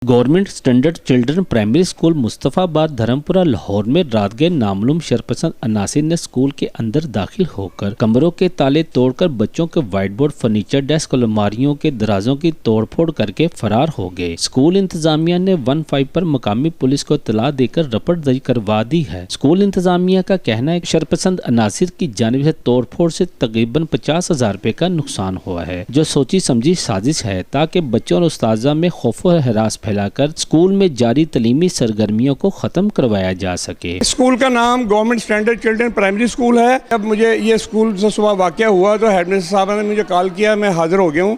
Government standard children primary school Mustafabad Dharampura Lahore में रात गए नामालूम शरपसंद अनासिर ने स्कूल के अंदर दाखिल होकर कमरों के ताले तोड़कर बच्चों के व्हाइट बोर्ड, फर्नीचर, डेस्क, अलमारियों के दराजों की तोड़फोड़ करके फरार हो गए। स्कूल इंतजामिया ने 15 पर मकामी पुलिस को इत्तला देकर रपट दर्ज करवा दी है। स्कूल इंतजामिया का कहना है कि शरपसंद अनासिर की जानिब से तोड़फोड़ से तकरीबन 50,000 रुपए का नुकसान हुआ है, जो सोची समझी साजिश है ताकि बच्चों और उस्ताजा में खौफ और हरास फैलाकर स्कूल में जारी तलीमी सरगर्मियों को खत्म करवाया जा सके। स्कूल का नाम government standard children primary school है। अब मुझे ये स्कूल से सुबह वाक़या हुआ तो हेडमिस्ट्रेस साहब ने मुझे कॉल किया, मैं हाज़िर हो गया हूँ।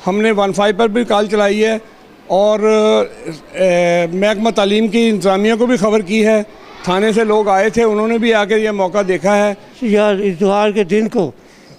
हमने 15 पर भी कॉल चलाई है और महकमा तालीम की इंतज़ामिया को भी खबर की है। थाने से लोग आए थे, उन्होंने भी आकर यह मौका देखा है। यार इतवार के दिन को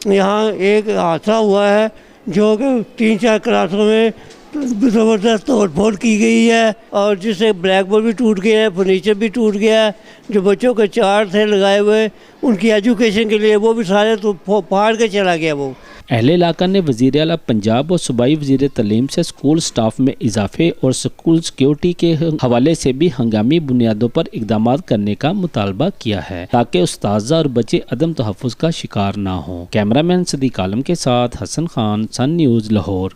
यहाँ एक हादसा हुआ है जो कि 3-4 क्लासों में ज़बरदस्त तोड़फोड़ की गई है और जिससे ब्लैक बोर्ड भी टूट गया है, फर्नीचर भी टूट गया है। जो बच्चों के चार्ट थे लगाए हुए उनकी एजुकेशन के लिए वो भी सारे तो फाड़ के चला गया। वो अहले इलाका ने वज़ीर आला पंजाब और सूबाई वज़ीर तलीम से स्कूल स्टाफ में इजाफे और स्कूल सिक्योरिटी के हवाले से भी हंगामी बुनियादों पर इक़दाम करने का मुतालबा किया है ताकि उस्ताज़ा और बच्चे अदम तहफ़्फ़ुज़ का शिकार ना हों। कैमरामैन सदीक आलम के साथ हसन खान, सन न्यूज़, लाहौर।